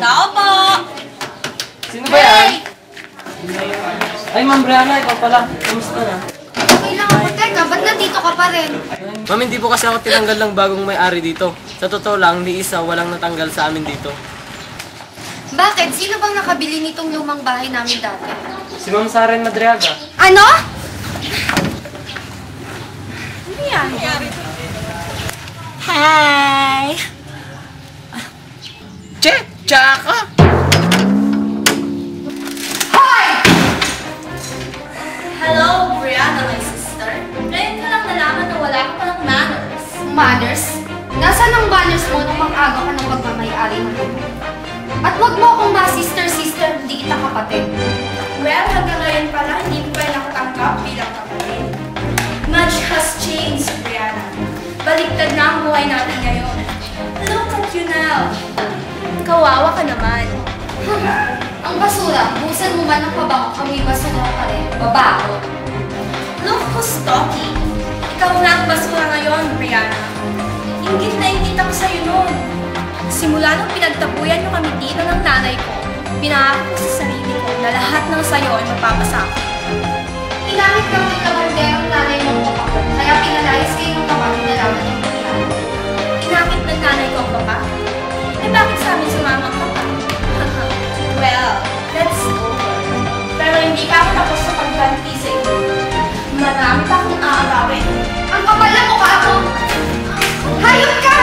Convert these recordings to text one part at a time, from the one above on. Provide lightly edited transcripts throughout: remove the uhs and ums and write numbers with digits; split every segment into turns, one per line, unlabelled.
Tao po!
Sino ba yan? Ay, Ma'am Brianna, ikaw pala. Kamusta na?
Okay lang ako. Teka, ba't nandito ka pa rin?
Ma'am, hindi po kasi ako tinanggal ng bagong may-ari dito. Sa totoo lang, ni isa walang natanggal sa amin dito.
Bakit? Sino bang nakabili nitong lumang bahay namin dati?
Si Ma'am Saren Madriaga.
Ano? Ano yan?
Hi!
Che! Tsaka!
Hello, Brianna, my sister. Ngayon ko lang nalaman na wala ka palang manners.
Manners? Nasaan ang manners mo nung mag-aga ka ng pagmamayari mo? At wag mo akong ma-sister-sister, hindi kita kapatid.
Well, hanggang ngayon pala, hindi ko pa nakatanggap bilang kapatid. Much has changed, Brianna. Baliktad na ang buhay natin ngayon. Look at you now. Kawawa ka naman.
Ang basura, busan mo man ang pabango, amoy basura pa rin. Babaho.
Look who's talking. Ikaw na ang basura ngayon, Brianna. Ingit na ingit ako sa'yo noon. Simula nung pinagtabuyan yung kami dito ng nanay ko, pinangako ko sa sarili ko na lahat ng sayo ay mapapasakit.
Inakit kang nagkabandera ang nanay mo ko pa, kaya pinalayas kayo ng kapag nalaman ng nangyari.
Inakit ng nanay ko ang papa? Eh bakit sa amin sumama ang papa? Well, that's over. Pero hindi pa ako tapos sa pagganti sa iyo. Marami pa akong aagawin.
Ang kapal na mukha ko! Hayop ka!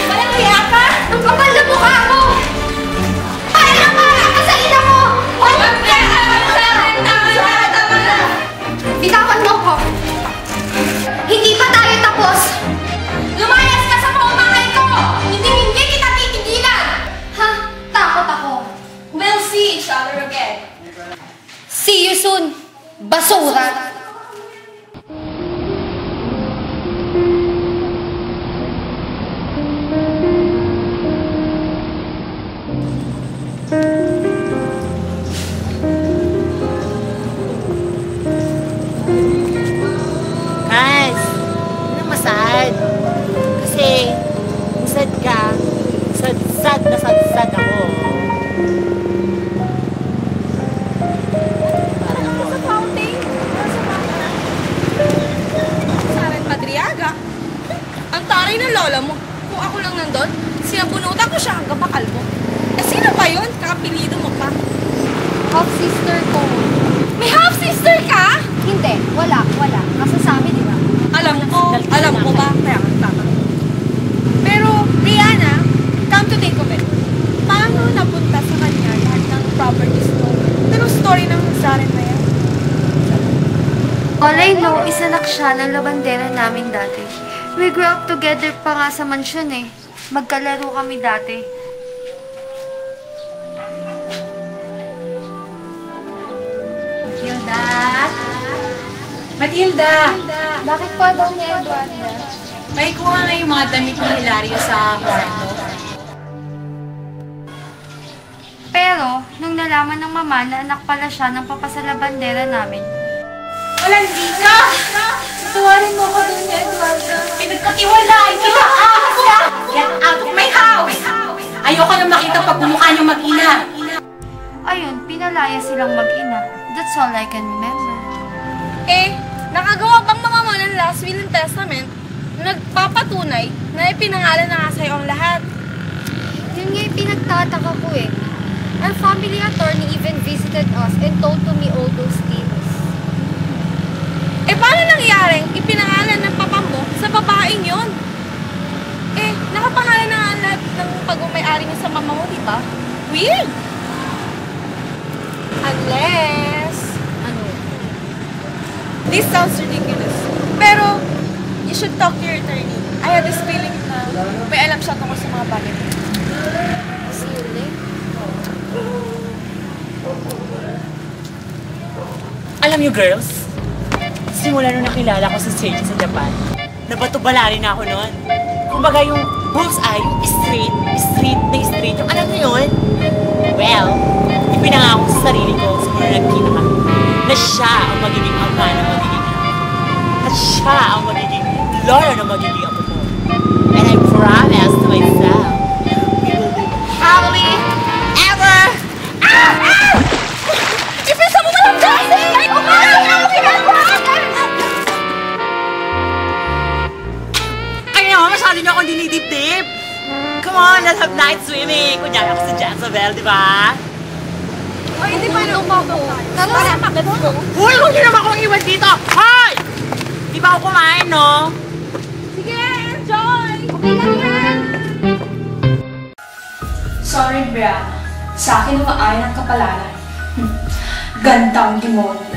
Walang hiya ka?
Ang kapal na mukha ko! Para ka sa ina mo!
Huwag ka! Tama na!
Bitawan mo ko! Hindi pa tayo tapos!
Lumayas ka sa pamamahay ko! Hindi kita titigilan!
Ha? Takot ako.
We'll see each other again.
See you soon, basura!
Guys, hindi na sad. Kasi, kung sad ka, sad na sad ako.
Sa fountain? Saren Madriaga? Ang taray ng lola mo. Kung ako lang nandun, sinabunutan ko siya hanggang makalbo. Eh sino ba yun? Kakapilido mo pa.
Half-sister ko.
May half-sister ka?
Hindi, wala. Nasa sa amin, di ba?
Alam ko ba? Kaya ka nagtatanong. Pero, Brianna, come to think of it, paano napunta sa kanya lahat ng properties mo? True story ng Saren na yan.
All I know is anak siya ng labandera namin dati. We grew up together pa nga sa mansyon eh. Magkalaro kami dati.
Matilda!
Bakit po daw ni Eduardo?
May kuha nga yung mga damit ni Hilario sa kwarto.
Pero, nung nalaman ng mama na anak pala siya ng papa sa labandera namin,
Walang dika! Tuwarin mo ko dun ni Eduardo. Pinagkatiwalaan kita! Get out of my house! Ayoko na makita pag bumukha niyong mag-ina.
ayun, pinalaya silang mag-ina. That's all I can remember.
Eh, nakagawa bang mama mo ng last will and testament na nagpapatunay na ipinangalan na nga sa'yo ang lahat?
Yun nga yung pinagtataka ko eh. Our family attorney even visited us and told to me all those things.
Eh, paano nangyaring ipinangalan ng papa mo sa babaeng yun? Eh, nakapangalan na nga ang lahat ng pag-umayari niya sa mama mo, di ba? Weird! Unless...
Ano?
This sounds ridiculous. Pero, you should talk to your attorney. I have this feeling na may alam siya tungkol sa mga bagay.
See you later.
Alam niyo, girls, simula nung nakilala ko si Seiji sa Japan, nabato-bala rin ako noon. Kumbaga yung bullseye, yung straight, yung alam niyo yun? Well, ipinangako sa sarili ko simula nagkita kami na siya ang magiging ama na magiging at siya ang magiging lolo na magiging apo ko. And I promise to myself, we will live kami. Kunyari ako si Jezebel, di ba?
Ay, hindi pa lumako. Tara, let's go.
Uy, huwag niyo naman akong iwan dito! Hoy! Di ba ako kumain, no?
Sige, enjoy! Okay lang yan.
Sorry, Brianna. Sa akin umaayon ang kapalaran. Gandang demonyo.